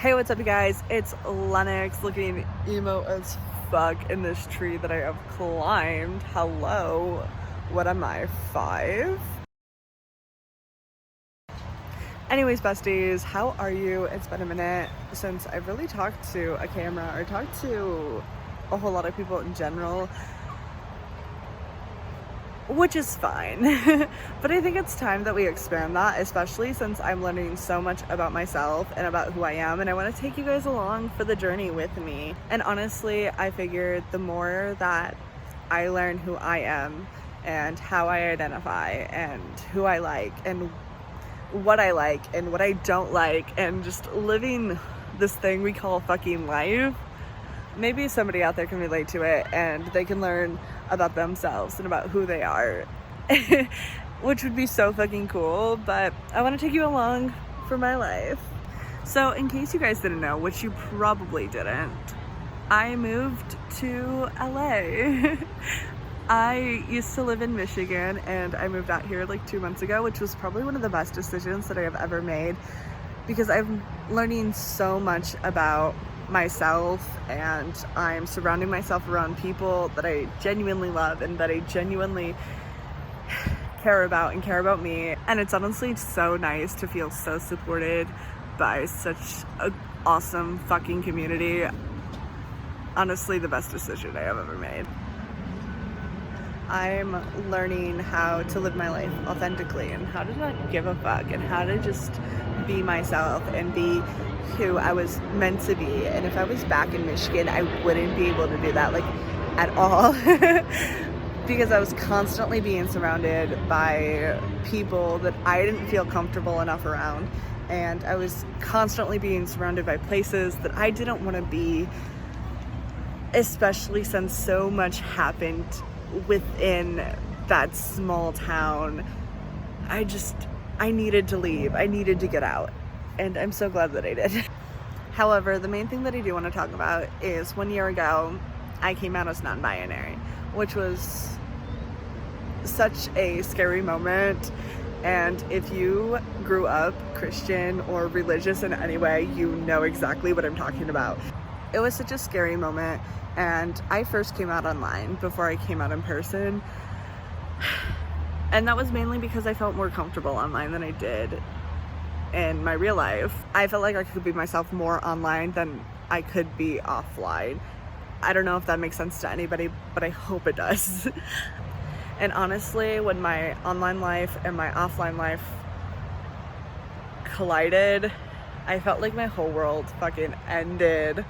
Hey, what's up, you guys? It's Lennox looking emo as fuck in this tree that I have climbed. Hello. What am I, 5? Anyways, besties, how are you? It's been a minute since I've really talked to a camera or talked to a whole lot of people in general, which is fine. But I think it's time that we expand that, especially since I'm learning so much about myself and about who I am, and I want to take you guys along for the journey with me. And honestly, I figured the more that I learn who I am and how I identify and who I like and what I don't like, and just living this thing we call fucking life, maybe somebody out there can relate to it and they can learn about themselves and about who they are, which would be so fucking cool. But I want to take you along for my life. So in case you guys didn't know, which you probably didn't, I moved to LA. I used to live in Michigan and I moved out here like 2 months ago, which was probably one of the best decisions that I have ever made, because I'm learning so much about myself and I'm surrounding myself around people that I genuinely love and that I genuinely care about and care about me. And it's honestly so nice to feel so supported by such an awesome fucking community. Honestly, the best decision I have ever made. I'm learning how to live my life authentically and how to not give a fuck and how to just be myself and be who I was meant to be. And if I was back in Michigan, I wouldn't be able to do that, like, at all. Because I was constantly being surrounded by people that I didn't feel comfortable enough around. And I was constantly being surrounded by places that I didn't want to be, especially since so much happened within that small town. I needed to leave. I needed to get out. And I'm so glad that I did. However, the main thing that I do want to talk about is 1 year ago, I came out as non-binary, which was such a scary moment. And if you grew up Christian or religious in any way, you know exactly what I'm talking about. It was such a scary moment. And I first came out online before I came out in person. And that was mainly because I felt more comfortable online than I did in my real life. I felt like I could be myself more online than I could be offline. I don't know if that makes sense to anybody, but I hope it does. And honestly, when my online life and my offline life collided, I felt like my whole world fucking ended.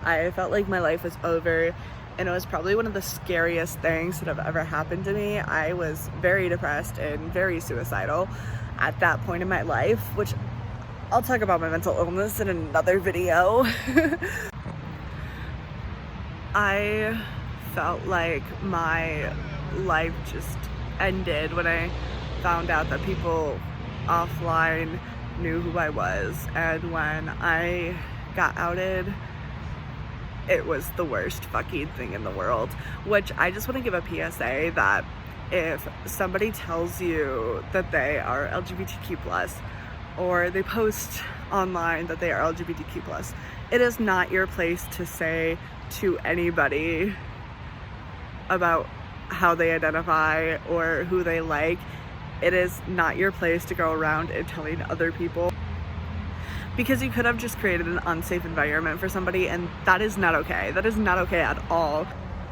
I felt like my life was over, and it was probably one of the scariest things that have ever happened to me. I was very depressed and very suicidal at that point in my life, which I'll talk about my mental illness in another video. I felt like my life just ended when I found out that people offline knew who I was, and when I got outed, it was the worst fucking thing in the world. Which I just want to give a PSA that if somebody tells you that they are LGBTQ+, or they post online that they are LGBTQ+, it is not your place to say to anybody about how they identify or who they like. It is not your place to go around and telling other people, because you could have just created an unsafe environment for somebody, and that is not okay. That is not okay at all.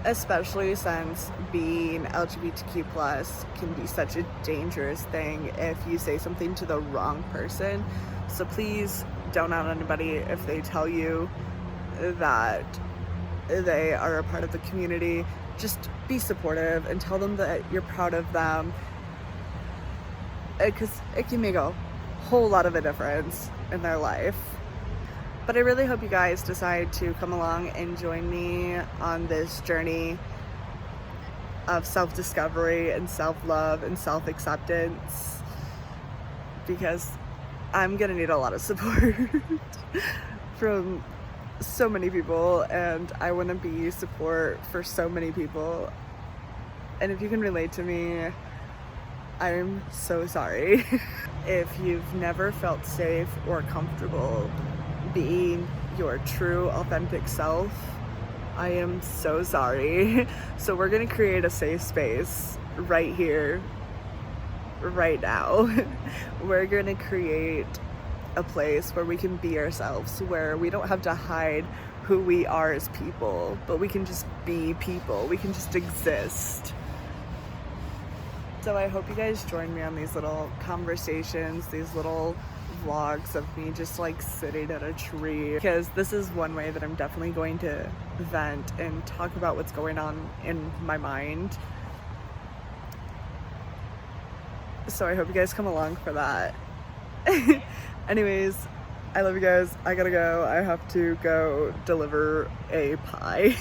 Especially since being LGBTQ+ can be such a dangerous thing if you say something to the wrong person. So please don't out anybody if they tell you that they are a part of the community. Just be supportive and tell them that you're proud of them, because it can make a whole lot of a difference in their life. But I really hope you guys decide to come along and join me on this journey of self-discovery and self-love and self-acceptance, because I'm gonna need a lot of support from so many people, and I want to be support for so many people. And if you can relate to me, I'm so sorry. If you've never felt safe or comfortable being your true, authentic self, I am so sorry. So we're gonna create a safe space right here, right now. We're gonna create a place where we can be ourselves, where we don't have to hide who we are as people, but we can just be people. We can just exist. So I hope you guys join me on these little conversations, these little vlogs of me just like sitting at a tree, because this is one way that I'm definitely going to vent and talk about what's going on in my mind. So I hope you guys come along for that. Anyways, I love you guys. I gotta go. I have to go deliver a pie.